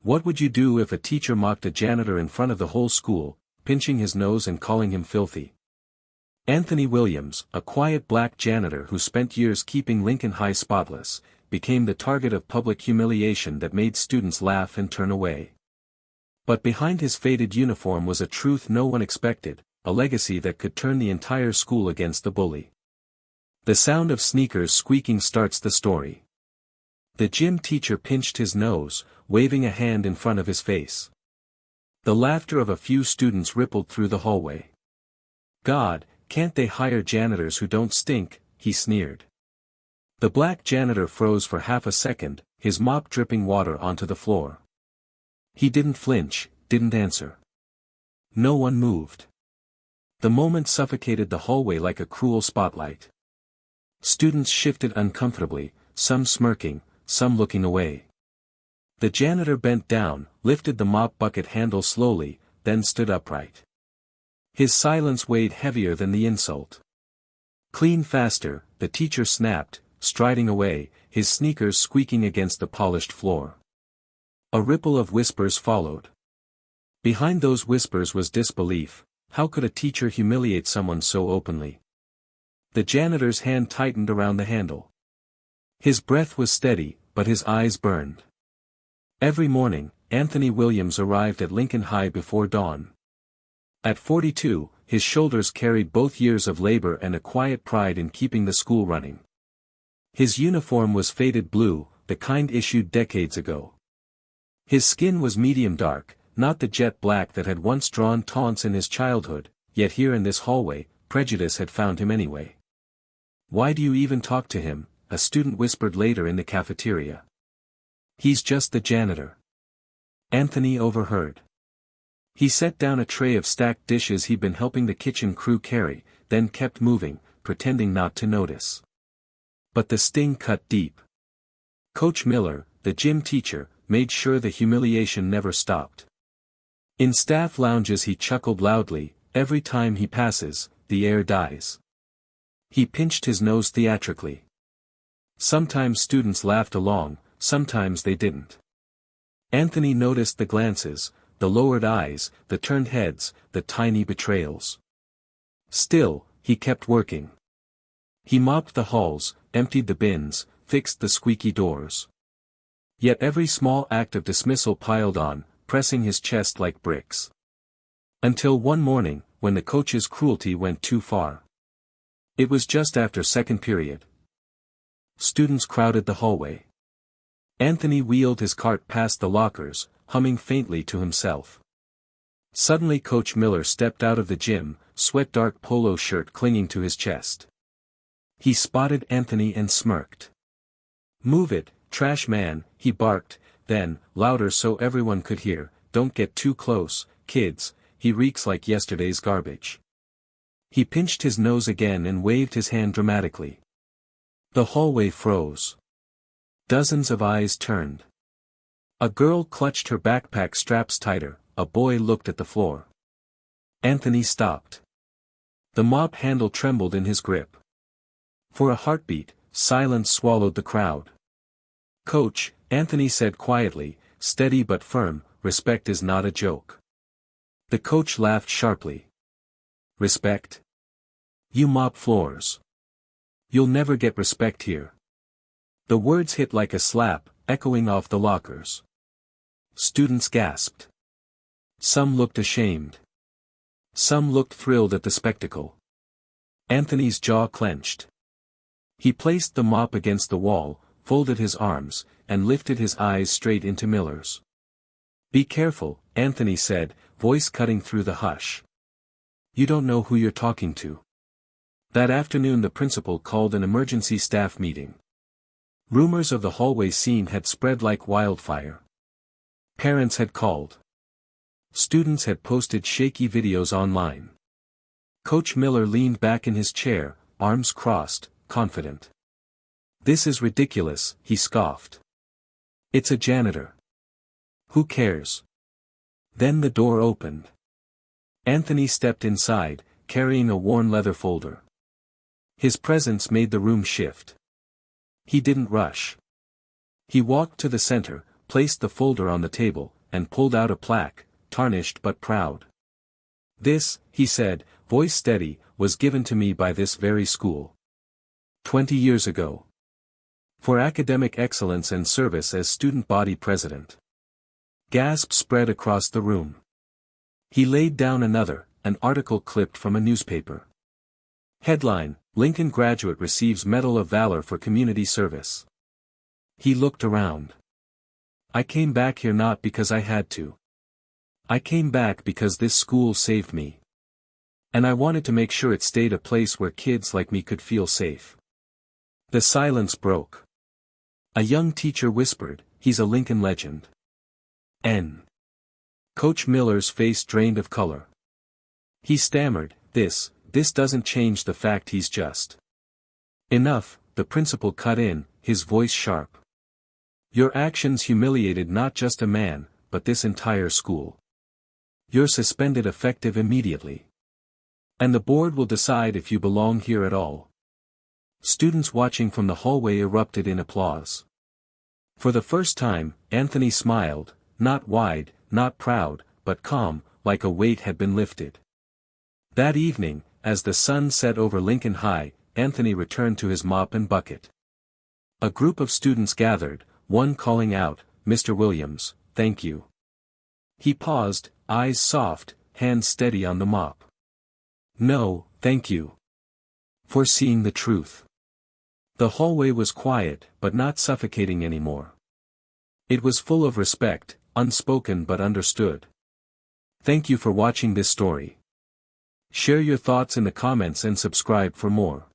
What would you do if a teacher mocked a janitor in front of the whole school, pinching his nose and calling him filthy? Anthony Williams, a quiet black janitor who spent years keeping Lincoln High spotless, became the target of public humiliation that made students laugh and turn away. But behind his faded uniform was a truth no one expected, a legacy that could turn the entire school against the bully. The sound of sneakers squeaking starts the story. The gym teacher pinched his nose, waving a hand in front of his face. The laughter of a few students rippled through the hallway. "God, can't they hire janitors who don't stink?" he sneered. The black janitor froze for half a second, his mop dripping water onto the floor. He didn't flinch, didn't answer. No one moved. The moment suffocated the hallway like a cruel spotlight. Students shifted uncomfortably, some smirking, some looking away. The janitor bent down, lifted the mop bucket handle slowly, then stood upright. His silence weighed heavier than the insult. "Clean faster," the teacher snapped, striding away, his sneakers squeaking against the polished floor. A ripple of whispers followed. Behind those whispers was disbelief. How could a teacher humiliate someone so openly? The janitor's hand tightened around the handle. His breath was steady, but his eyes burned. Every morning, Anthony Williams arrived at Lincoln High before dawn. At 42, his shoulders carried both years of labor and a quiet pride in keeping the school running. His uniform was faded blue, the kind issued decades ago. His skin was medium dark, not the jet black that had once drawn taunts in his childhood, yet here in this hallway, prejudice had found him anyway. "Why do you even talk to him?" a student whispered later in the cafeteria. "He's just the janitor." Anthony overheard. He set down a tray of stacked dishes he'd been helping the kitchen crew carry, then kept moving, pretending not to notice. But the sting cut deep. Coach Miller, the gym teacher, made sure the humiliation never stopped. In staff lounges he chuckled loudly, "Every time he passes, the air dies." He pinched his nose theatrically. Sometimes students laughed along, sometimes they didn't. Anthony noticed the glances, the lowered eyes, the turned heads, the tiny betrayals. Still, he kept working. He mopped the halls, emptied the bins, fixed the squeaky doors. Yet every small act of dismissal piled on, pressing his chest like bricks. Until one morning, when the coach's cruelty went too far. It was just after second period. Students crowded the hallway. Anthony wheeled his cart past the lockers, humming faintly to himself. Suddenly Coach Miller stepped out of the gym, sweat-dark polo shirt clinging to his chest. He spotted Anthony and smirked. "Move it, trash man," he barked, then, louder so everyone could hear, "Don't get too close, kids, he reeks like yesterday's garbage." He pinched his nose again and waved his hand dramatically. The hallway froze. Dozens of eyes turned. A girl clutched her backpack straps tighter, a boy looked at the floor. Anthony stopped. The mop handle trembled in his grip. For a heartbeat, silence swallowed the crowd. "Coach," Anthony said quietly, steady but firm, "respect is not a joke." The coach laughed sharply. "Respect? You mop floors. You'll never get respect here." The words hit like a slap, echoing off the lockers. Students gasped. Some looked ashamed. Some looked thrilled at the spectacle. Anthony's jaw clenched. He placed the mop against the wall, folded his arms, and lifted his eyes straight into Miller's. "Be careful," Anthony said, voice cutting through the hush. "You don't know who you're talking to." That afternoon the principal called an emergency staff meeting. Rumors of the hallway scene had spread like wildfire. Parents had called. Students had posted shaky videos online. Coach Miller leaned back in his chair, arms crossed, confident. "This is ridiculous," he scoffed. "It's a janitor. Who cares?" Then the door opened. Anthony stepped inside, carrying a worn leather folder. His presence made the room shift. He didn't rush. He walked to the center, placed the folder on the table, and pulled out a plaque, tarnished but proud. "This," he said, voice steady, "was given to me by this very school 20 years ago. For academic excellence and service as student body president." Gasps spread across the room. He laid down another, an article clipped from a newspaper. Headline: Lincoln graduate receives Medal of Valor for community service. He looked around. "I came back here not because I had to. I came back because this school saved me. And I wanted to make sure it stayed a place where kids like me could feel safe." The silence broke. A young teacher whispered, "He's a Lincoln legend." N. Coach Miller's face drained of color. He stammered, This doesn't change the fact he's just." "Enough," the principal cut in, his voice sharp. "Your actions humiliated not just a man, but this entire school. You're suspended effective immediately. And the board will decide if you belong here at all." Students watching from the hallway erupted in applause. For the first time, Anthony smiled, not wide, not proud, but calm, like a weight had been lifted. That evening, as the sun set over Lincoln High, Anthony returned to his mop and bucket. A group of students gathered, one calling out, "Mr. Williams, thank you." He paused, eyes soft, hands steady on the mop. "No, thank you. For seeing the truth." The hallway was quiet, but not suffocating anymore. It was full of respect, unspoken but understood. Thank you for watching this story. Share your thoughts in the comments and subscribe for more.